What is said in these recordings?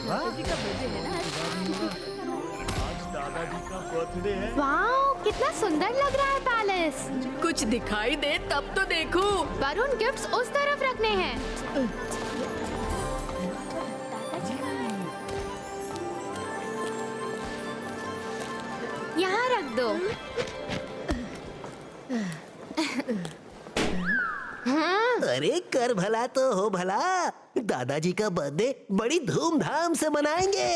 दादाजी का बर्थडे है ना आज दादाजी का बर्थडे है। वाओ, कितना सुंदर लग रहा है पैलेस। कुछ दिखाई दे तब तो देखो। वरुण, गिफ्ट्स उस तरफ रखने हैं। यहाँ रख दो। अरे कर भला तो हो भला, दादाजी का बर्थडे बड़ी धूमधाम से मनाएंगे।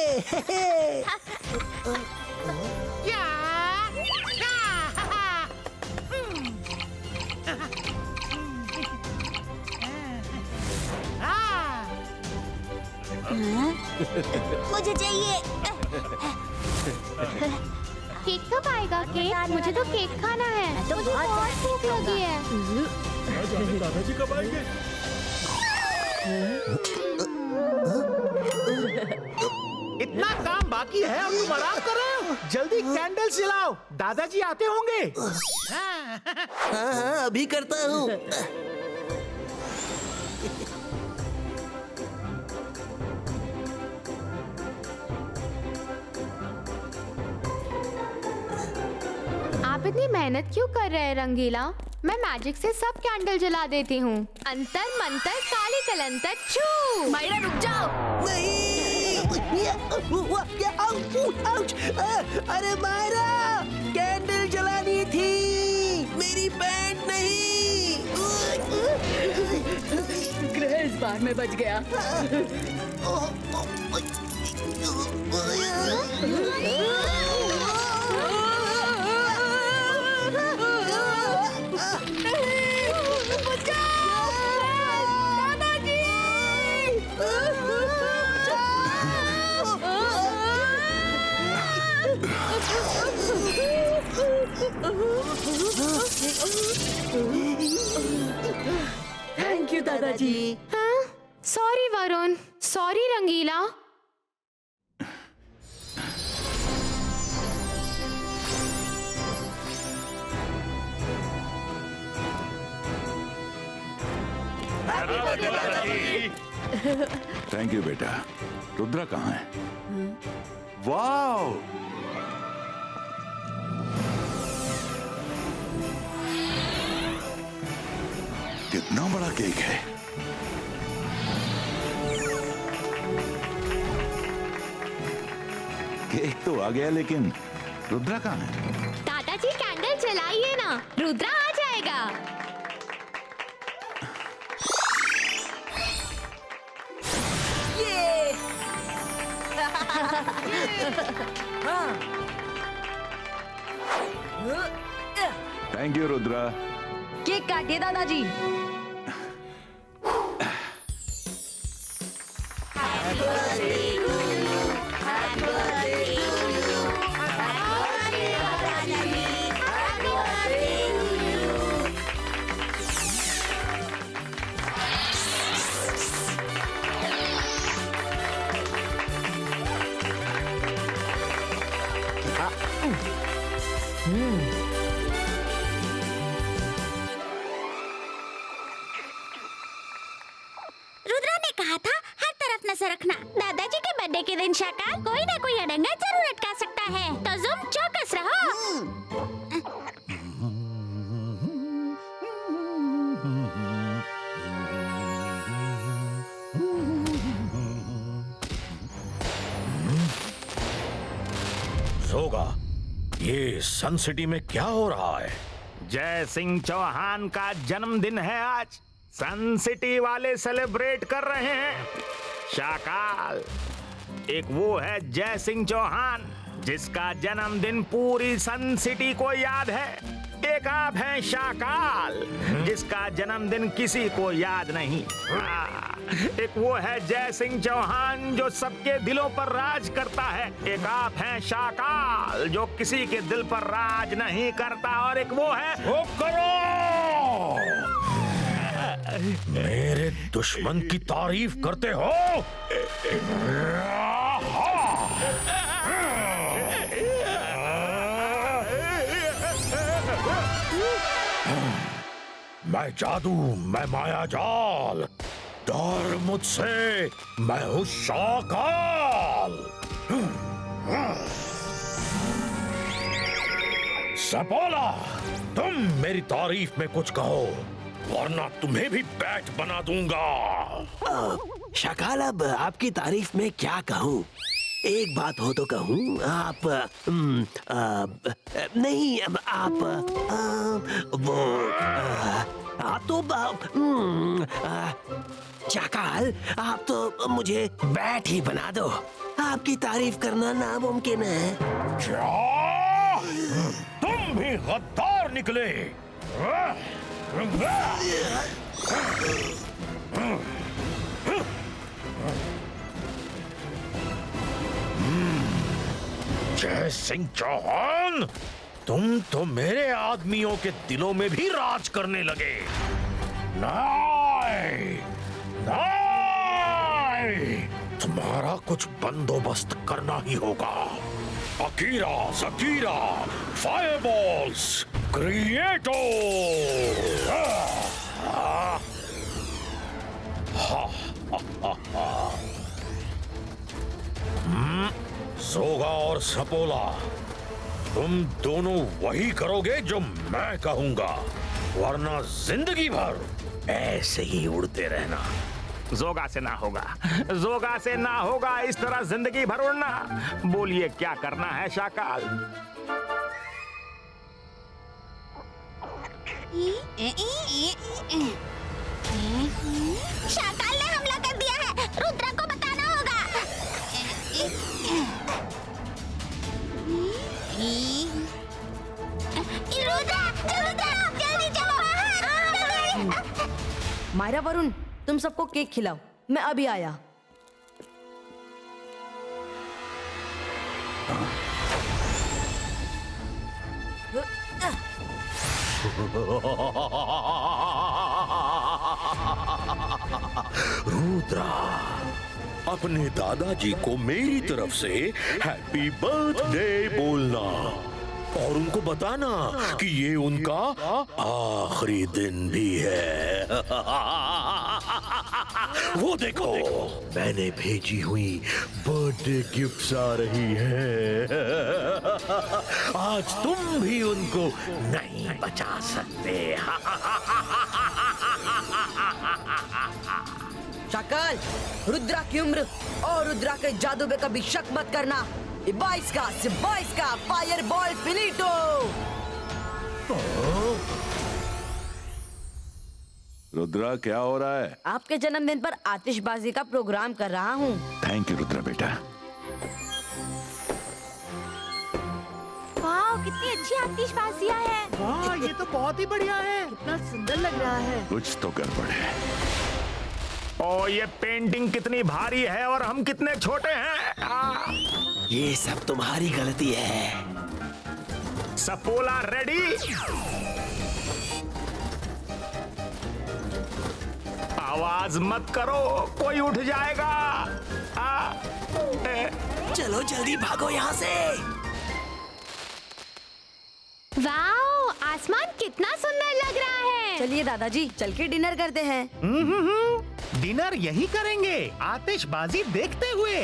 मुझे चाहिए। केक कब आएगा? केक? मुझे तो केक खाना है। मुझे बहुत भूख लगी है। दादाजी कब आएंगे? इतना काम बाकी है और तुम आराम कर रहे हो? जल्दी कैंडल जलाओ, दादाजी आते होंगे। हाँ हाँ, अभी करता हूँ। आप इतनी मेहनत क्यों कर रहे हैं रंगीला? मैं मैजिक से सब कैंडल जला देती हूँ। अंतर मंतर काली कलंतर छू। मायरा रुक जाओ। आउच! अरे मायरा, कैंडल जलानी थी, मेरी पैंट नहीं। ग्रह इस बार में बच गया। थैंक यू दादाजी। हाँ? Sorry Varun, sorry Rangeela. Thank you बेटा। रुद्रा कहाँ है? वाओ, कितना बड़ा केक है। केक तो आ गया, लेकिन रुद्रा कहाँ है? दादाजी कैंडल जलाइए ना, रुद्रा आ जाएगा। Thank you Rudra. केक काटिए दादाजी। रुद्रा ने कहा था हर तरफ नजर रखना। दादाजी के बर्थडे के दिन शाका कोई ना कोई अड़ंगा जरूर अटका सकता है, तो तुम चौकस रहो। सोगा, ये सन सिटी में क्या हो रहा है? जय सिंह चौहान का जन्मदिन है आज। सन सिटी वाले सेलिब्रेट कर रहे हैं। शाकाल, एक वो है जय सिंह चौहान जिसका जन्मदिन पूरी सन सिटी को याद है। एक आप हैं शाकाल जिसका जन्मदिन किसी को याद नहीं। एक वो है जय सिंह चौहान जो सबके दिलों पर राज करता है। एक आप हैं शाकाल जो किसी के दिल पर राज नहीं करता। और एक वो है वो करो, मेरे दुश्मन की तारीफ करते हो। मैं जादू, मैं माया जाल, डर मुझसे, मैं हूँ शाकाल। सपोला, तुम मेरी तारीफ में कुछ कहो वरना तुम्हें भी बैट बना दूंगा। शाकाल, अब आपकी तारीफ में क्या कहूँ? एक बात हो तो कहूँ, आप नहीं, आप तो शाकाल, आप तो मुझे बैट ही बना दो। आपकी तारीफ करना नामुमकिन है। क्या? तुम भी गद्दार निकले। जय सिंह चौहान, तुम तो मेरे आदमियों के दिलों में भी राज करने लगे। नहीं, नहीं, तुम्हारा कुछ बंदोबस्त करना ही होगा। Akira, Shakira, फायरबॉल्स, क्रिएटो। जोगा और सपोला, तुम दोनों वही करोगे जो मैं कहूंगा, वरना जिंदगी भर ऐसे ही उड़ते रहना। जोगा से ना होगा, जोगा से ना होगा इस तरह जिंदगी भर उड़ना। बोलिए क्या करना है शाकाल? शाकाल ने हमला कर दिया है, रुद्रा को बताना होगा। रुद्रा, जल्दी चलो बाहर। मायरा, वरुण, तुम सबको केक खिलाओ, मैं अभी आया। रुद्रा, अपने दादाजी को मेरी तरफ से हैप्पी बर्थडे बोलना और उनको बताना कि ये उनका आखिरी दिन भी है। वो देखो, मैंने भेजी हुई बर्थडे गिफ्ट्स आ रही है। आज तुम भी उनको नहीं बचा सकते। शाकाल, रुद्रा की उम्र और रुद्रा के जादू पे कभी शक मत करना। 22 का फायर बॉल फिनिटो। रुद्रा, क्या हो रहा है? आपके जन्मदिन पर आतिशबाजी का प्रोग्राम कर रहा हूँ। थैंक यू रुद्रा बेटा। वाह, कितनी अच्छी आतिशबाजियां हैं। वाह, ये तो बहुत ही बढ़िया है। कितना सुंदर लग रहा है। कुछ तो गड़बड़ है। ओ, ये पेंटिंग कितनी भारी है और हम कितने छोटे हैं। ये सब तुम्हारी गलती है। सपोला रेडी? आवाज मत करो, कोई उठ जाएगा। चलो जल्दी भागो यहाँ से। वाओ, आसमान कितना सुंदर लग रहा है। चलिए दादाजी, चल के डिनर करते हैं। डिनर यही करेंगे, आतिशबाजी देखते हुए।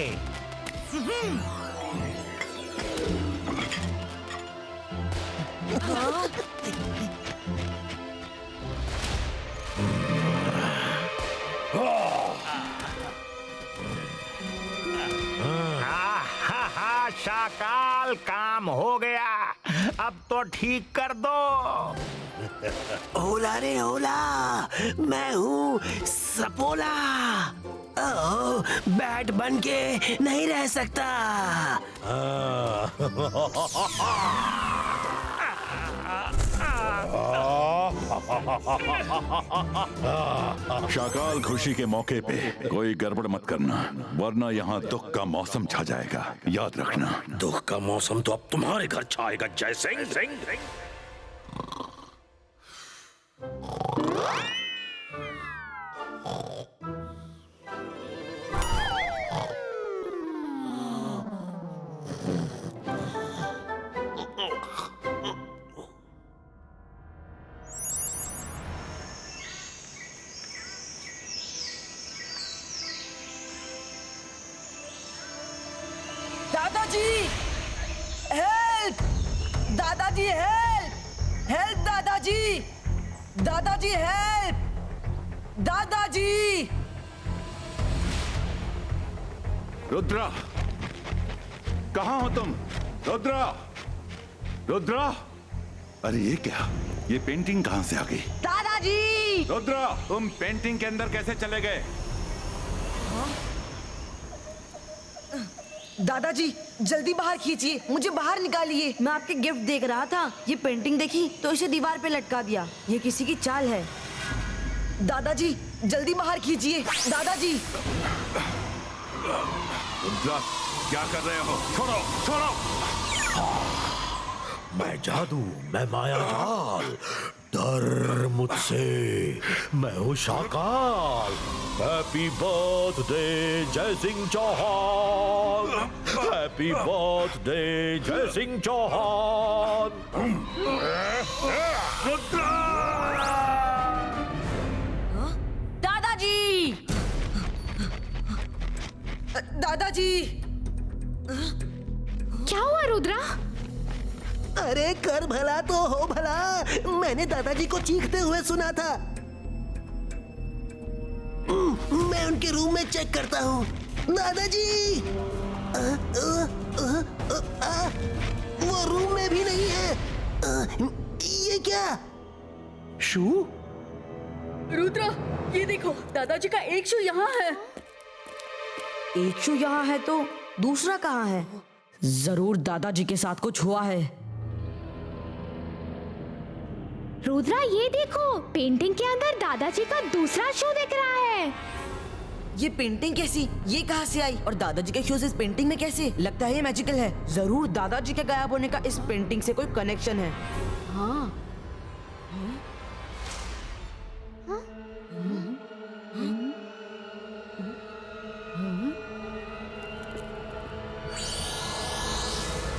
शाकाल, काम हो गया, अब तो ठीक कर दो। ओला रे ओला, मैं हूँ सपोला। बैट बन के नहीं रह सकता। शाकाल, खुशी के मौके पे कोई गड़बड़ मत करना, वरना यहाँ दुख का मौसम छा जाएगा। याद रखना। दुख का मौसम तो अब तुम्हारे घर छाएगा जय सिंह। दादाजी हेल्प! दादाजी हेल्प! हेल्प दादाजी! दादाजी हेल्प! दादाजी! रुद्रा, कहाँ हो तुम? रुद्रा, रुद्रा! अरे ये क्या? ये पेंटिंग कहाँ से आ गई? दादाजी! रुद्रा, तुम पेंटिंग के अंदर कैसे चले गए? दादाजी जल्दी बाहर खींचिए, मुझे बाहर निकालिए। मैं आपके गिफ्ट देख रहा था, ये पेंटिंग देखी तो इसे दीवार पे लटका दिया। ये किसी की चाल है। दादाजी जल्दी बाहर खींचिए। दादाजी! रुद्रा, क्या कर रहे हो? छोड़ो, छोड़ो! मैं जादू, मैं माया जाल, डर मुझसे, मैं हूँ शाकाल। हैप्पी बर्थडे जय सिंह चौहान, हैप्पी बर्थडे जय सिंह चौहान। दादाजी! दादाजी! क्या हुआ रुद्रा? अरे कर भला तो हो भला, मैंने दादाजी को चीखते हुए सुना था। मैं उनके रूम में चेक करता हूँ। दादाजी! वो रूम में भी नहीं है। ये क्या? शू? रुद्रा, ये देखो, दादाजी का एक शू यहाँ है। एक शू यहाँ है तो दूसरा कहाँ है? जरूर दादाजी के साथ कुछ हुआ है। रुद्रा ये देखो, पेंटिंग के अंदर दादाजी का दूसरा शू दिख रहा है। ये पेंटिंग कैसी? ये कहाँ से आई? और दादाजी के शूज इस पेंटिंग में कैसे? लगता है ये मैजिकल है। जरूर दादाजी के गायब होने का इस पेंटिंग से कोई कनेक्शन है। हाँ।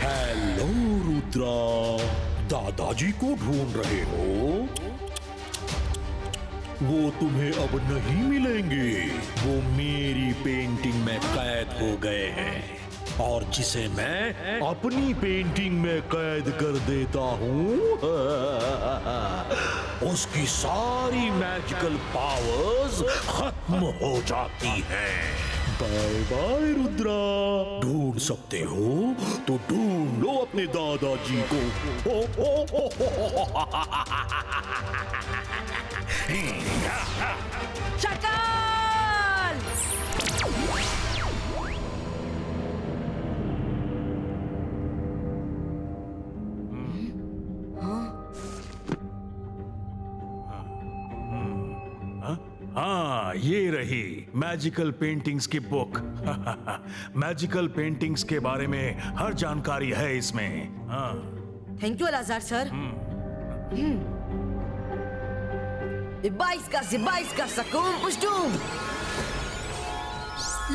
हेलो रुद्रा, दादाजी को ढूंढ रहे हो? वो तुम्हें अब नहीं मिलेंगे। वो मेरी पेंटिंग में कैद हो गए हैं, और जिसे मैं अपनी पेंटिंग में कैद कर देता हूँ, उसकी सारी मैजिकल पावर्स खत्म हो जाती हैं। Bye bye Rudra. ढूंढ सकते हो तो ढूंढ लो अपने दादाजी को। शकाल! हाँ, ये रही मैजिकल पेंटिंग्स की बुक। मैजिकल पेंटिंग्स के बारे में हर जानकारी है इसमें। हाँ। Thank you अलाजार sir. 22 का सकूम पुष्टूम।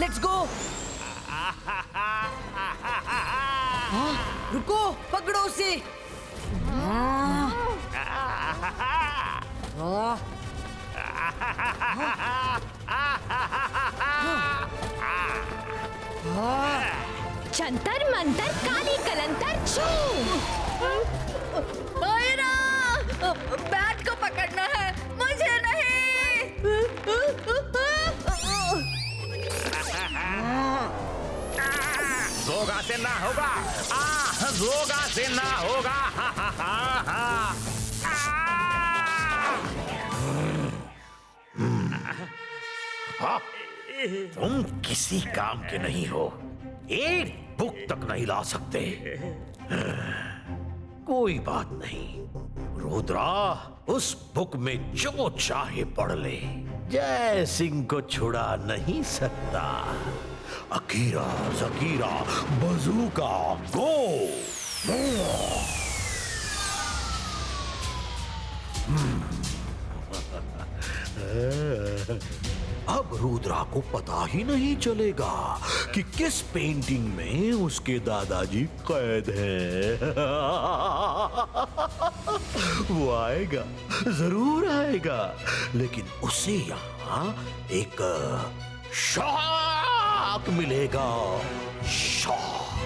Let's go. रुको, पकड़ो उसे। जंतर मंतर काली कलंतर छू। मायरा, बैट को पकड़ना है, मुझे नहीं। जोगा से ना होगा। जोगा से ना होगा। तुम किसी काम के नहीं हो, एक बुक तक नहीं ला सकते। कोई बात नहीं रुद्रा, उस बुक में जो चाहे पढ़ ले, जय सिंह को छुड़ा नहीं सकता। अकीरा जकीरा बजूका गो। अब रुद्रा को पता ही नहीं चलेगा कि किस पेंटिंग में उसके दादाजी कैद हैं। वो आएगा, जरूर आएगा, लेकिन उसे यहाँ एक शॉक मिलेगा। शॉक।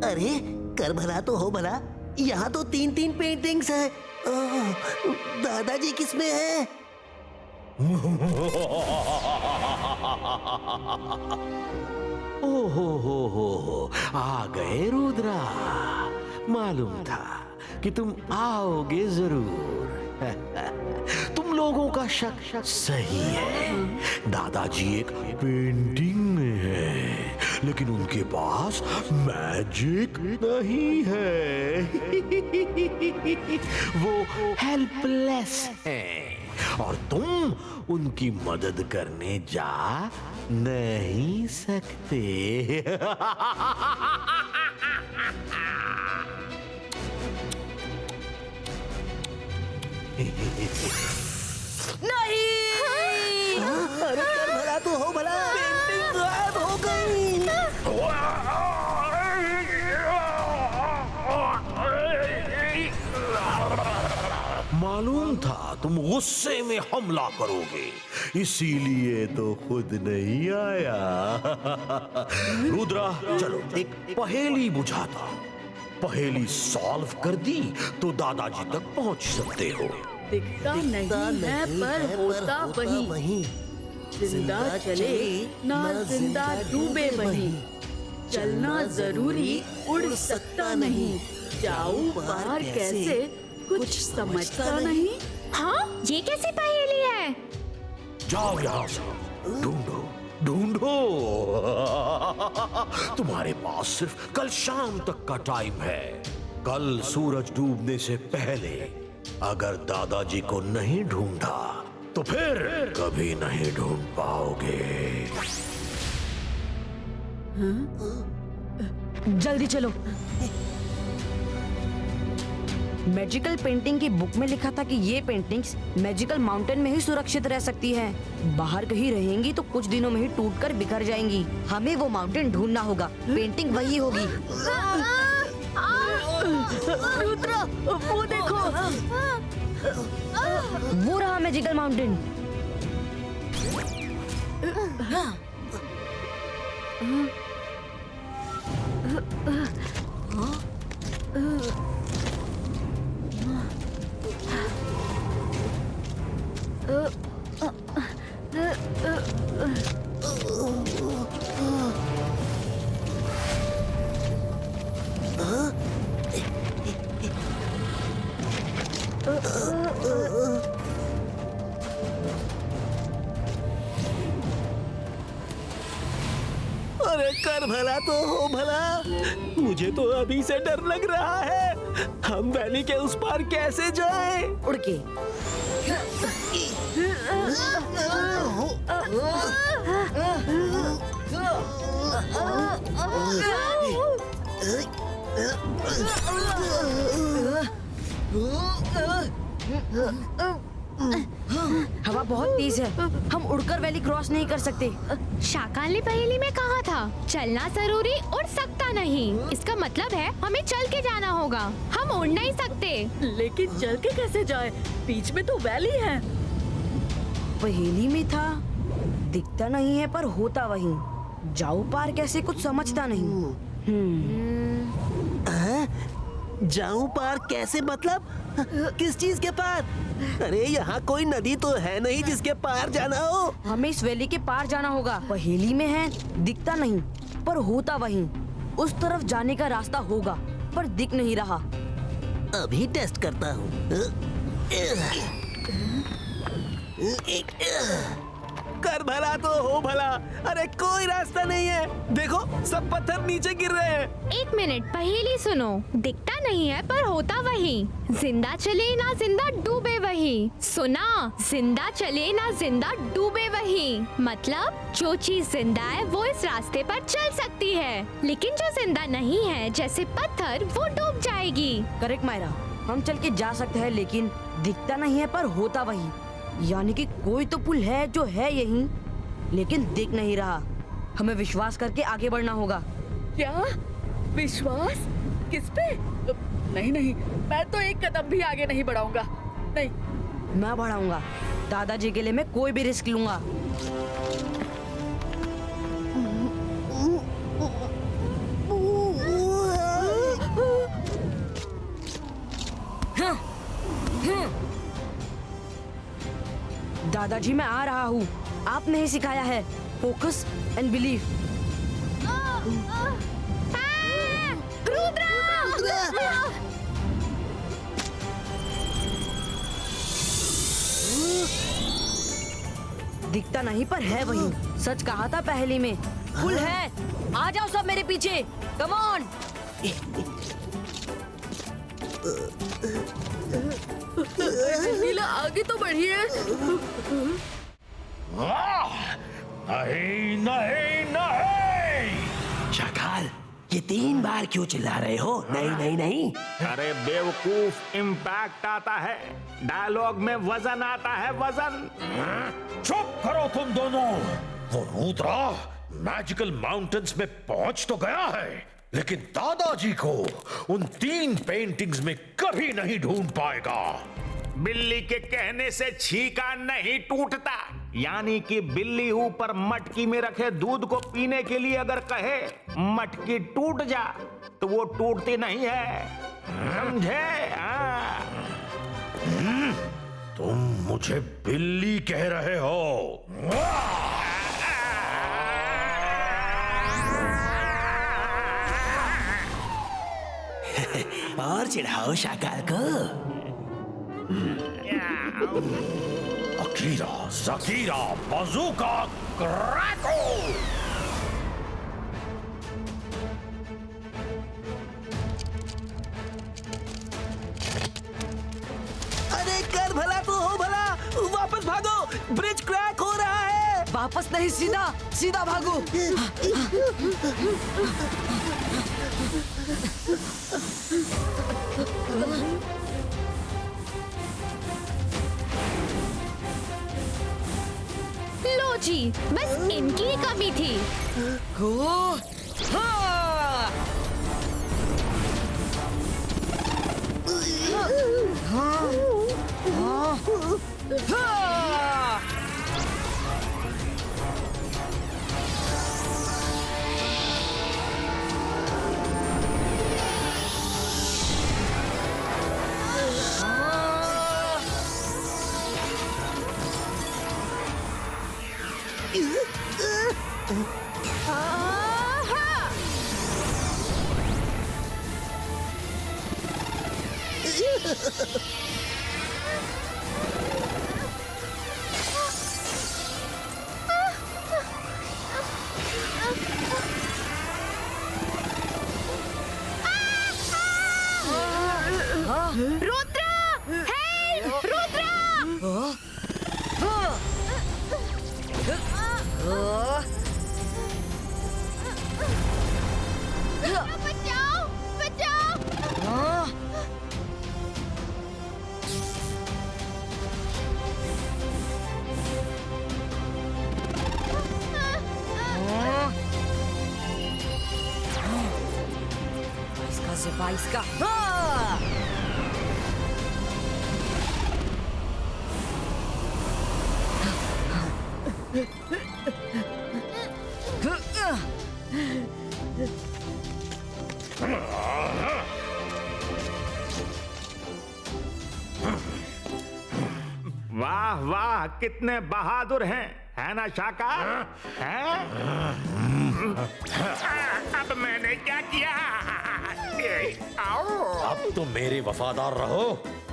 अरे कर भला तो हो भला, यहाँ तो 3-3 पेंटिंग्स हैं। दादाजी किसमें है? हो आ गए रुद्रा। मालूम था कि तुम आओगे जरूर। तुम लोगों का शक सही है। दादाजी एक पेंटिंग में है, लेकिन उनके पास मैजिक नहीं है। वो हेल्पलेस हैं और तुम उनकी मदद करने जा नहीं सकते। नहीं। अरे कर भला तो हो भला, पेंटिंग गायब हो गई। मालूम था तुम गुस्से में हमला करोगे, इसीलिए तो खुद नहीं आया। रुद्रा, चलो एक पहेली बुझाता। पहेली सॉल्व कर दी तो दादाजी तक पहुंच सकते हो। दिखता नहीं है पर होता वही, जिंदा चले ना जिंदा डूबे वही, चलना जरूरी उड़ सकता नहीं, जाऊं बाहर कैसे कुछ समझता नहीं। हाँ, ये कैसी पहेली है? जाओ यहाँ से, ढूंढो ढूंढो। तुम्हारे पास सिर्फ कल शाम तक का टाइम है। कल सूरज डूबने से पहले अगर दादाजी को नहीं ढूंढा तो फिर कभी नहीं ढूंढ पाओगे। जल्दी चलो। मैजिकल पेंटिंग की बुक में लिखा था कि ये पेंटिंग्स मैजिकल माउंटेन में ही सुरक्षित रह सकती हैं। बाहर कहीं रहेंगी तो कुछ दिनों में ही टूटकर बिखर जाएंगी। हमें वो माउंटेन ढूंढना होगा। पेंटिंग वही होगी। रुद्रा, वो देखो, वो रहा मैजिकल माउंटेन। अरे कर भला तो हो भला, मुझे तो अभी से डर लग रहा है। हम वैली के उस पार कैसे जाएं? उड़ के। हवा बहुत तेज है, हम उड़कर वैली क्रॉस नहीं कर सकते। शाकाल ने पहेली में कहा था चलना जरूरी उड़ सकता नहीं। इसका मतलब है हमें चल के जाना होगा, हम उड़ नहीं सकते। लेकिन चल के कैसे जाए? बीच में तो वैली है। पहेली में था दिखता नहीं है पर होता वही, जाओ पार कैसे कुछ समझता नहीं। जाऊं पार कैसे मतलब? किस चीज के पार? अरे यहाँ कोई नदी तो है नहीं जिसके पार जाना हो। हमें इस वैली के पार जाना होगा। पहेली में है दिखता नहीं पर होता वही, उस तरफ जाने का रास्ता होगा पर दिख नहीं रहा। अभी टेस्ट करता हूँ। कर भला तो हो भला, अरे कोई रास्ता नहीं है। देखो सब पत्थर नीचे गिर रहे हैं। एक मिनट, पहेली सुनो। दिखता नहीं है पर होता वही, जिंदा चले ना जिंदा डूबे वही। सुना? जिंदा चले ना जिंदा डूबे वही, मतलब जो चीज जिंदा है वो इस रास्ते पर चल सकती है, लेकिन जो जिंदा नहीं है जैसे पत्थर, वो डूब जाएगी। करेक्ट मायरा, हम चल के जा सकते हैं लेकिन दिखता नहीं है पर होता वही, यानी कि कोई तो पुल है जो है यहीं लेकिन दिख नहीं रहा। हमें विश्वास करके आगे बढ़ना होगा। क्या विश्वास? किस पे? नहीं नहीं, मैं तो एक कदम भी आगे नहीं बढ़ाऊंगा। नहीं। मैं बढ़ाऊंगा। दादाजी के लिए मैं कोई भी रिस्क लूंगा। दादाजी मैं आ रहा हूँ। आपने ही सिखाया है, फोकस एंड बिलीव। दिखता नहीं पर है वही। सच कहा था पहली में, फुल है। आ जाओ सब मेरे पीछे, कम ऑन। नीला आगे तो बढ़िए। नहीं नहीं नहीं। शाकाल, ये 3 बार क्यों चिल्ला रहे हो? नहीं नहीं नहीं। अरे बेवकूफ, इम्पैक्ट आता है, डायलॉग में वजन आता है, वजन। चुप करो तुम दोनों। वो रुद्रा मैजिकल माउंटेन्स में पहुंच तो गया है, लेकिन दादाजी को उन 3 पेंटिंग्स में कभी नहीं ढूंढ पाएगा। बिल्ली के कहने से छीका नहीं टूटता। यानी कि बिल्ली ऊपर मटकी में रखे दूध को पीने के लिए अगर कहे मटकी टूट जा, तो वो टूटती नहीं है, समझे? तुम मुझे बिल्ली कह रहे हो? और चिढ़ाओ शाकाल को। अकीरा ज़कीरा बाज़ूका क्रैको। अरे कर भला तो हो भला, वापस भागो, ब्रिज क्रैक हो रहा है। वापस नहीं, सीधा सीधा भागो। लो जी, बस इनकी ही कमी थी। रुद्रा, हेल्प, रुद्रा! बचाओ, बचाओ! इसका सिपा, इसका। वाह वाह, कितने बहादुर हैं, है ना शाकाल? हैं? अब मैंने क्या किया? आओ। अब तो मेरे वफादार रहो।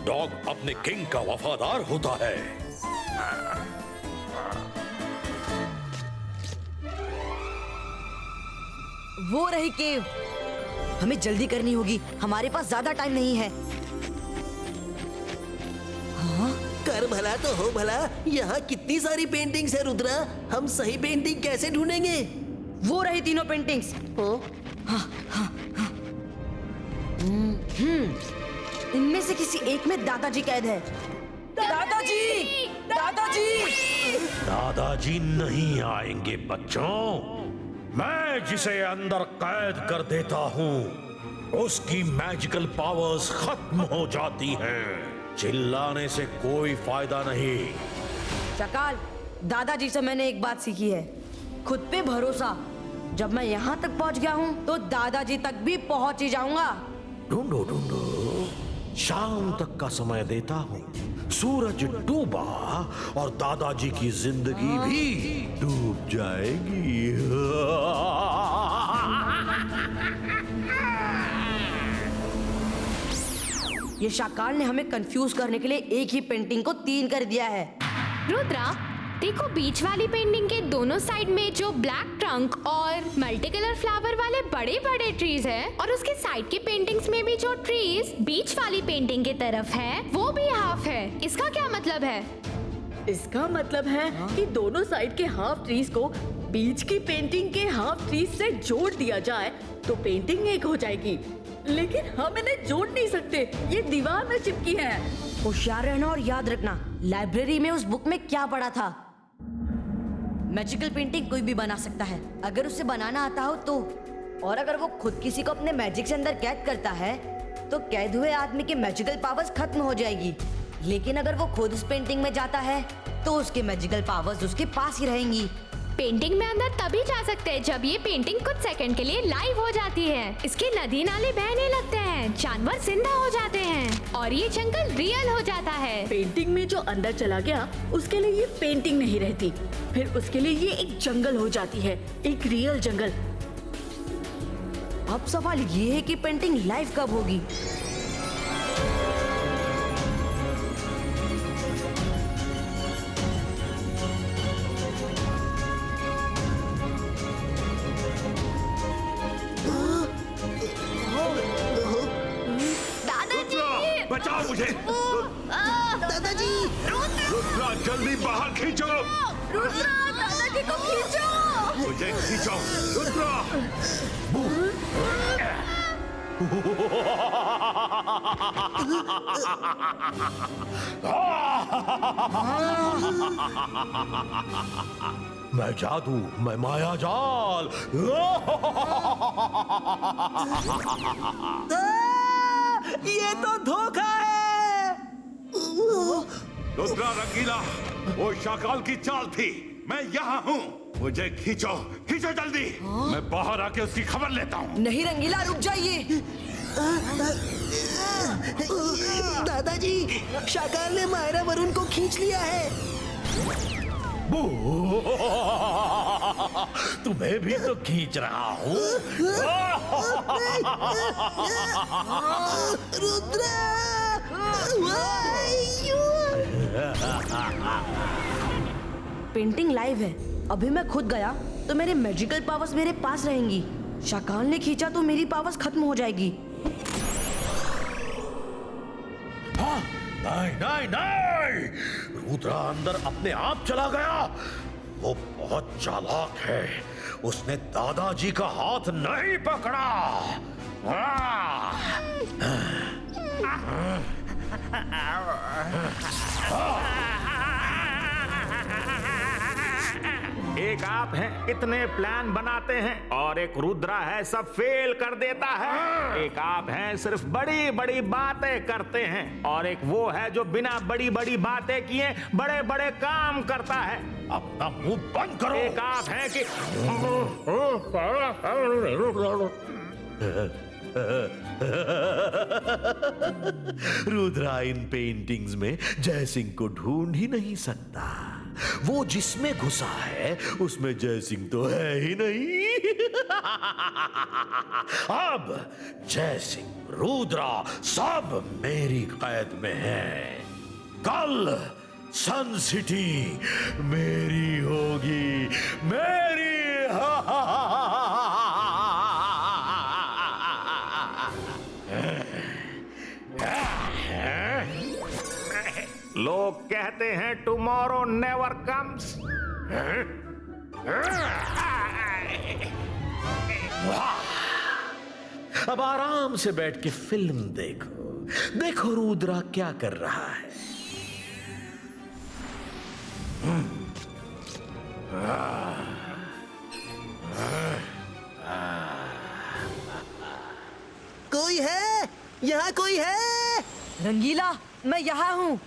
डॉग अपने किंग का वफादार होता है। वो रही केव। हमें जल्दी करनी होगी, हमारे पास ज्यादा टाइम नहीं है। कर भला तो हो भला, यहाँ कितनी सारी पेंटिंग्स है रुद्रा, हम सही पेंटिंग कैसे ढूंढेंगे? वो रही तीनों पेंटिंग्स। इनमें से किसी एक में दादाजी कैद है। दादाजी! दादाजी! दादाजी नहीं आएंगे बच्चों। मैं जिसे अंदर कैद कर देता हूँ उसकी मैजिकल पावर्स खत्म हो जाती हैं। चिल्लाने से कोई फायदा नहीं। शकाल, दादाजी से मैंने एक बात सीखी है, खुद पे भरोसा। जब मैं यहाँ तक पहुँच गया हूँ तो दादाजी तक भी पहुँच ही जाऊंगा। ढूंढो ढूंढो, शाम तक का समय देता हूँ। सूरज डूबा और दादाजी की जिंदगी भी डूब जाएगी। ये शाकाल ने हमें कंफ्यूज करने के लिए एक ही पेंटिंग को 3 कर दिया है। रुद्रा, देखो बीच वाली पेंटिंग के दोनों साइड में जो ब्लैक ट्रंक और मल्टी कलर फ्लावर वाले बड़े बड़े ट्रीज है, और उसके साइड की पेंटिंग्स में भी जो ट्रीज बीच वाली पेंटिंग की तरफ है वो भी हाफ है। इसका क्या मतलब है? इसका मतलब है कि दोनों साइड के हाफ ट्रीज को बीच की पेंटिंग के हाफ ट्रीज से जोड़ दिया जाए तो पेंटिंग एक हो जाएगी। लेकिन हम इन्हें जोड़ नहीं सकते, ये दीवार में चिपकी हैं। होशियार रहना और याद रखना, लाइब्रेरी में उस बुक में क्या पढ़ा था। मैजिकल पेंटिंग कोई भी बना सकता है अगर उसे बनाना आता हो तो। और अगर वो खुद किसी को अपने मैजिक से अंदर कैद करता है तो कैद हुए आदमी की मैजिकल पावर्स खत्म हो जाएगी। लेकिन अगर वो खुद उस पेंटिंग में जाता है तो उसके मैजिकल पावर्स उसके पास ही रहेंगी। पेंटिंग में अंदर तभी जा सकते हैं जब ये पेंटिंग कुछ सेकंड के लिए लाइव हो जाती है। इसके नदी नाले बहने लगते हैं, जानवर जिंदा हो जाते हैं और ये जंगल रियल हो जाता है। पेंटिंग में जो अंदर चला गया उसके लिए ये पेंटिंग नहीं रहती, फिर उसके लिए ये एक जंगल हो जाती है, एक रियल जंगल। अब सवाल ये है कि पेंटिंग लाइव कब होगी। बचाओ मुझे। दादाजी, रुद्रा, जल्दी बाहर खींचो। रुद्रा, दादाजी को खींचो। मुझे खींचो, रुद्रा। मैं जादू, मैं माया जाल। ये तो धोखा है। रुद्रा रंगीला, वो शाकाल की चाल थी। मैं यहाँ हूँ, मुझे खींचो, खींचो जल्दी। मैं बाहर आके उसकी खबर लेता हूँ। नहीं रंगीला, रुक जाइए। दादाजी, शाकाल ने मायरा वरुण को खींच लिया है। तुम्हें भी तो खींच रहा हूँ। रुद्रा, पेंटिंग लाइव है। अभी मैं खुद गया तो मेरे मैजिकल पावर्स मेरे पास रहेंगी। शाकाल ने खींचा तो मेरी पावर्स खत्म हो जाएगी। नहीं नहीं नहीं, रुद्रा अंदर अपने आप चला गया। वो बहुत चालाक है, उसने दादाजी का हाथ नहीं पकड़ा। एक आप हैं, इतने प्लान बनाते हैं, और एक रुद्रा है, सब फेल कर देता है। एक आप हैं, सिर्फ बड़ी बड़ी बातें करते हैं, और एक वो है जो बिना बड़ी बड़ी बातें किए बड़े बड़े काम करता है। अपना मुंह बंद करो। एक आप हैं कि रुद्रा इन पेंटिंग्स में जयसिंह को ढूंढ ही नहीं सकता। वो जिसमें घुसा है उसमें जयसिंह तो है ही नहीं। अब जयसिंह, रुद्रा सब मेरी कैद में है। कल सन सिटी मेरी होगी, मेरी। लोग कहते हैं टुमारो नेवर कम्स। अब आराम से बैठ के फिल्म देखो। देखो रुद्रा क्या कर रहा है। कोई कोई है? यहाँ कोई है? रंगीला, मैं यहाँ हूँ।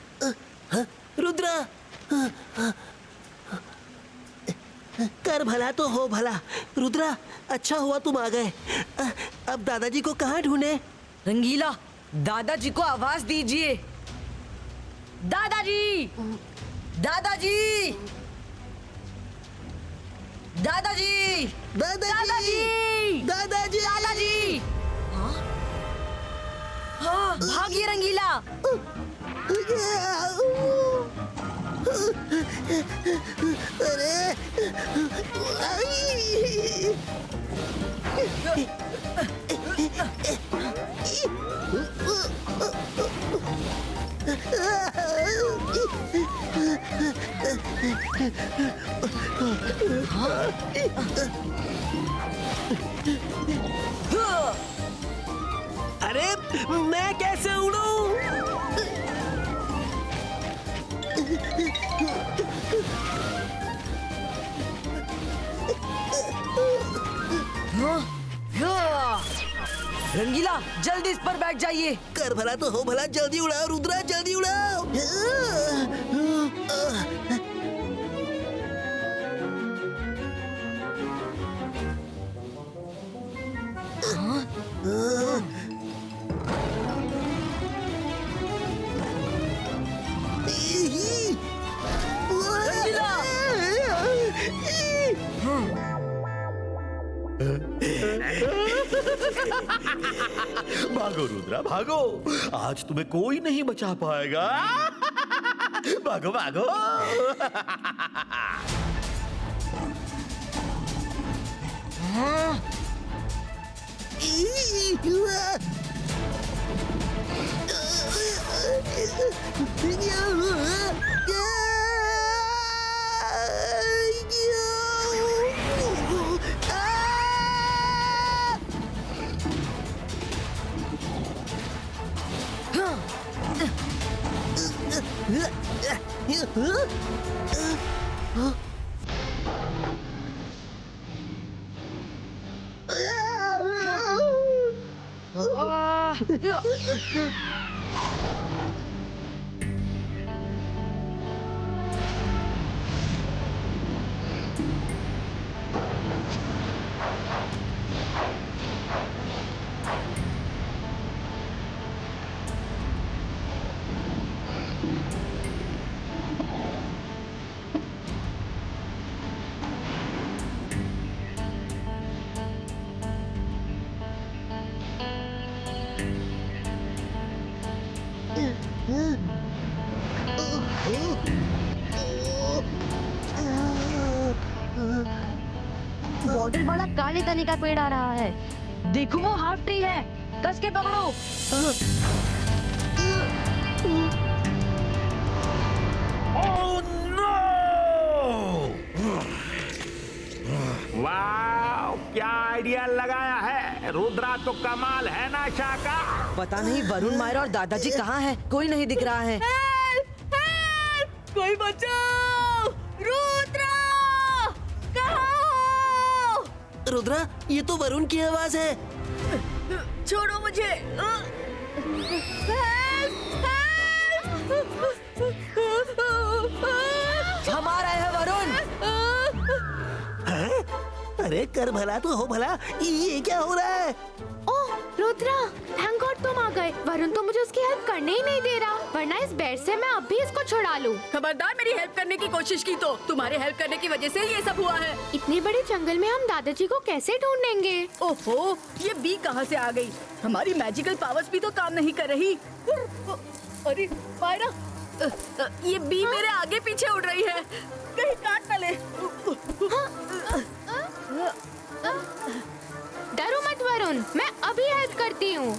रुद्रा, कर भला तो हो भला। रुद्रा, अच्छा हुआ तुम आ गए। अब दादाजी को कहाँ ढूंढे? रंगीला, दादाजी को आवाज दीजिए। दादाजी, दादाजी, दादाजी, दादाजी, दादाजी, दादाजी। हाँ, भागिए रंगीला। अरे मैं कैसे उड़ूं? रंगीला, जल्दी इस पर बैठ जाइए। कर भला तो हो भला, जल्दी उड़ाओ रुद्रा, जल्दी उड़ाओ। भागो रुद्रा भागो, आज तुम्हें कोई नहीं बचा पाएगा। भागो भागो। बॉर्डर वाला काले तने का पेड़ आ रहा है। देखो वो हाफ ट्री है, कस के पकड़ो। वाह, क्या आइडिया लगाया है रुद्रा, तो कमाल है ना शाका। पता नहीं वरुण, मायरा और दादाजी कहाँ हैं? कोई नहीं दिख रहा है। कोई बचाओ! रुद्रा! कहाँ हो? रुद्रा, ये तो वरुण की आवाज है। छोड़ो मुझे! हम आ रहे हैं वरुण। हैं? अरे कर भला तो हो भला, ये क्या हो रहा है? ओह रुद्रा, थैंक गॉड तुम आ गए। वरुण तो मुझे उसकी हेल्प करने ही नहीं दे रहा, वरना इस बेड से मैं अब भी इसको छुड़ा लूं। खबरदार मेरी हेल्प करने की कोशिश की तो तुम्हारे हेल्प करने की वजह से ये सब हुआ है। इतने बड़े जंगल में हम दादाजी को कैसे ढूंढेंगे? ओहो, ये बी कहाँ से आ गई? हमारी मैजिकल पावर्स भी तो काम नहीं कर रही। अरे मायरा, ये बी मेरे आगे पीछे उड़ रही है, कहीं काट न ले। डरो मत वरुण, मैं अभी हेल्प करती हूँ।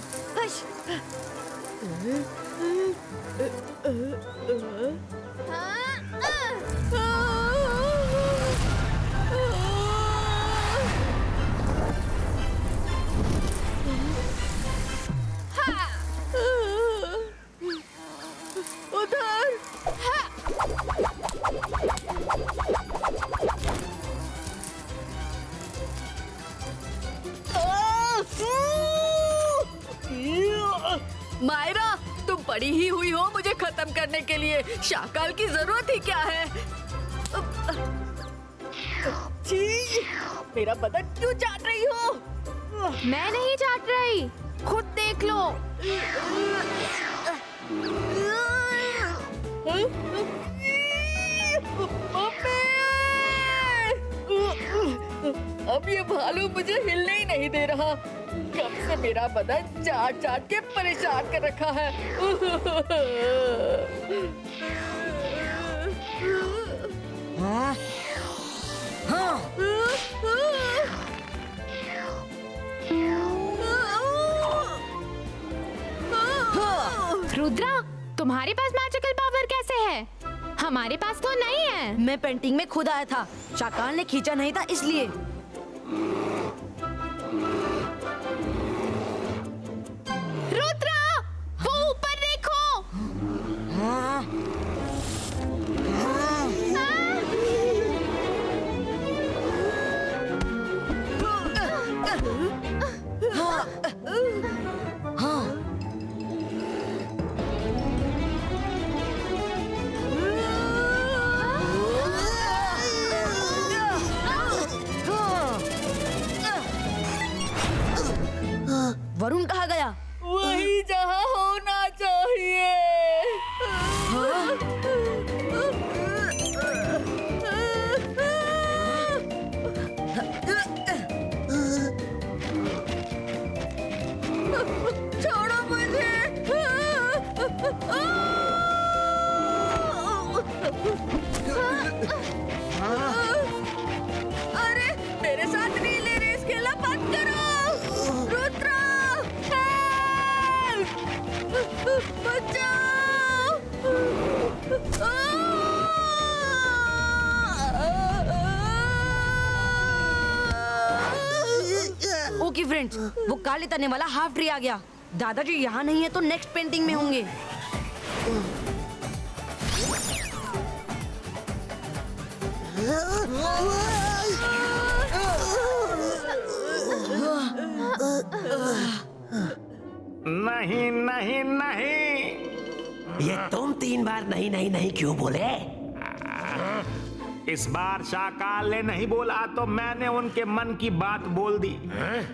उधर मायरा, तुम पड़ी ही हुई हो मुझे खत्म करने के लिए। शाकाल की जरूरत ही क्या है? छी, मेरा बदन क्यों चाट रही हो? मैं नहीं चाट रही, खुद देख लो। अब ये भालू मुझे हिलने ही नहीं दे रहा। कब से मेरा बदन चाट चाट के परेशान कर रखा है। हाँ? हाँ? रुद्रा, तुम्हारे पास मैजिकल पावर कैसे है? हमारे पास तो नहीं है। मैं पेंटिंग में खुद आया था, शाकाल ने खींचा नहीं था इसलिए। रुद्रा, वो ऊपर देखो। हाँ? वरुण कहाँ गया? वही जहाँ होना चाहिए। छोड़ो मुझे। अरे मेरे साथ रीले रेस खेलना बंद करो। रुद्रा, ओके फ्रेंड्स, वो काले तने वाला हाफ ट्री आ गया। दादाजी यहाँ नहीं है तो नेक्स्ट पेंटिंग में होंगे। नहीं नहीं नहीं, ये तुम 3 बार नहीं नहीं नहीं क्यों बोले? इस बार शाकाल ने नहीं बोला तो मैंने उनके मन की बात बोल दी।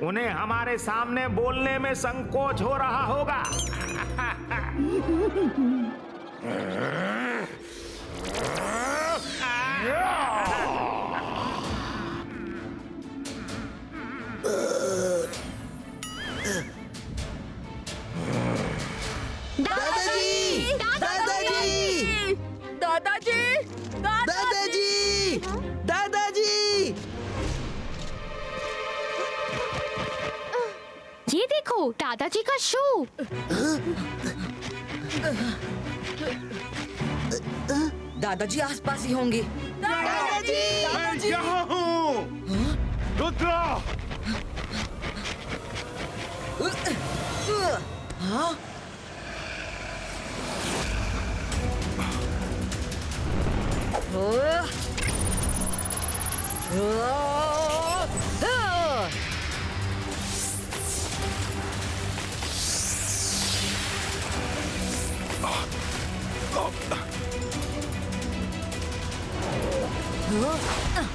उन्हें हमारे सामने बोलने में संकोच हो रहा होगा। दादाजी! दादाजी! दादाजी, दादाजी! दादाजी! ये देखो, दादाजी का शू। दादाजी आसपास ही होंगे। मैं यहाँ हूँ। रुद्रा! हाँ?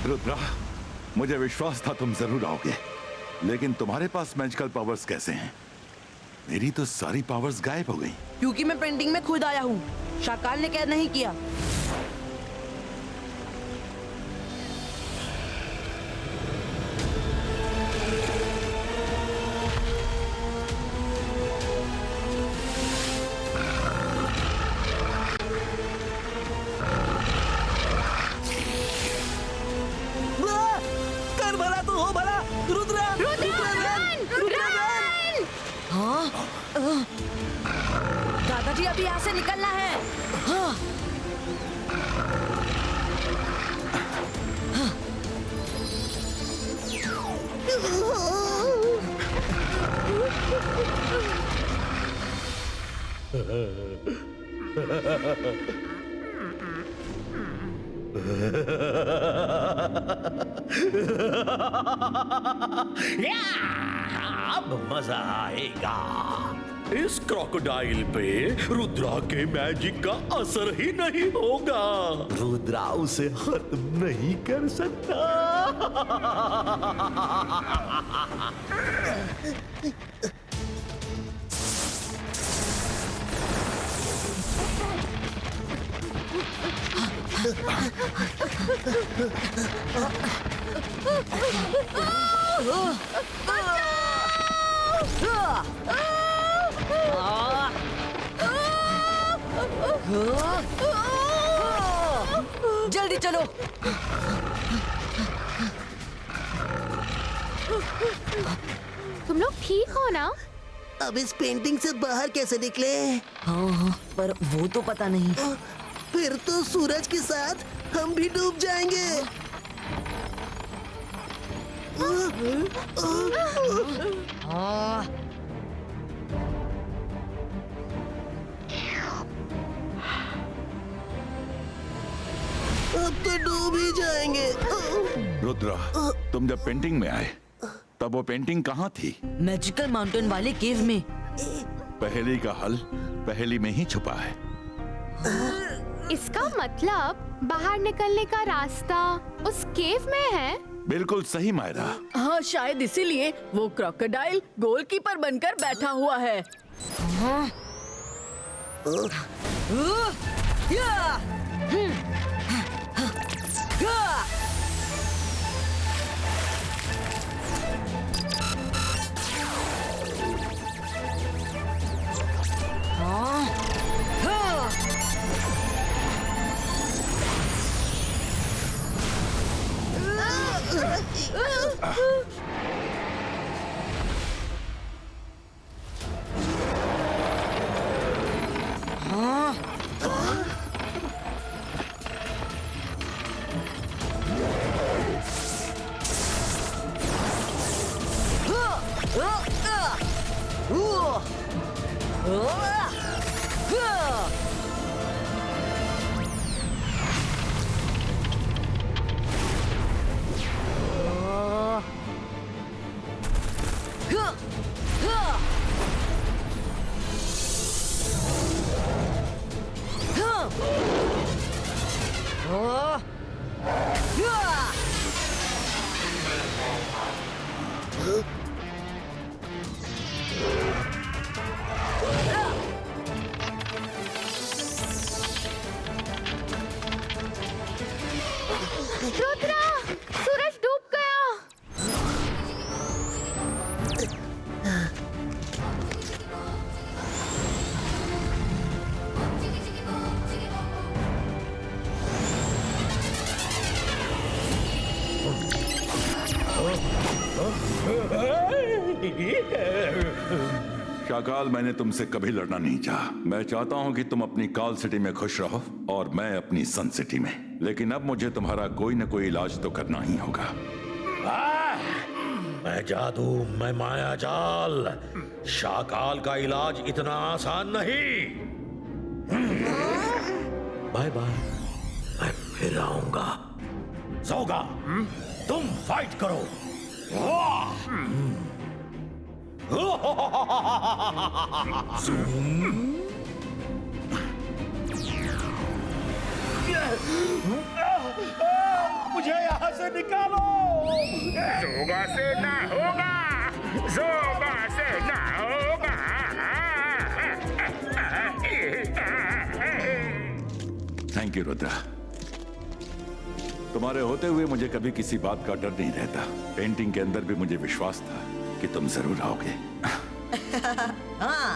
रुद्रा, मुझे विश्वास था तुम जरूर आओगे, लेकिन तुम्हारे पास मैजिकल पावर्स कैसे हैं? मेरी तो सारी पावर्स गायब हो गई। क्योंकि मैं पेंटिंग में खुद आया हूँ, शाकाल ने कैद नहीं किया। कर भला तो हो भला। रुद्रा! हाँ? दादाजी अभी यहाँ से निकलना है। हाँ? अब मजा आएगा। इस क्रोकोडाइल पे रुद्रा के मैजिक का असर ही नहीं होगा। रुद्रा उसे खत्म नहीं कर सकता। जल्दी चलो। तुम लोग ठीक हो ना? अब इस पेंटिंग से बाहर कैसे निकले? हाँ, पर वो तो पता नहीं। फिर तो सूरज के साथ हम भी डूब जाएंगे। अब तो डूब ही जाएंगे। रुद्रा, तुम जब पेंटिंग में आए तब वो पेंटिंग कहाँ थी? मैजिकल माउंटेन वाले केव में। पहेली का हल पहेली में ही छुपा है। इसका मतलब बाहर निकलने का रास्ता उस केव में है। बिल्कुल सही मायरा। हाँ, शायद इसीलिए वो क्रोकोडाइल गोलकीपर बनकर बैठा हुआ है। रुद्रा, सूरज डूब गया। शाकाल, मैंने तुमसे कभी लड़ना नहीं चाहा। मैं चाहता हूँ कि तुम अपनी काल सिटी में खुश रहो और मैं अपनी सन सिटी में। लेकिन अब मुझे तुम्हारा कोई न कोई इलाज तो करना ही होगा। मैं जादू, मैं माया जाल, शाकाल का इलाज इतना आसान नहीं। बाय बाय, मैं फिर आऊंगा। सोगा, तुम फाइट करो। मुझे यहाँ से निकालो। जोगा से ना होगा, जोगा से ना होगा। Thank you Rudra. तुम्हारे होते हुए मुझे कभी किसी बात का डर नहीं रहता। पेंटिंग के अंदर भी मुझे विश्वास था कि तुम जरूर आओगे। हाँ,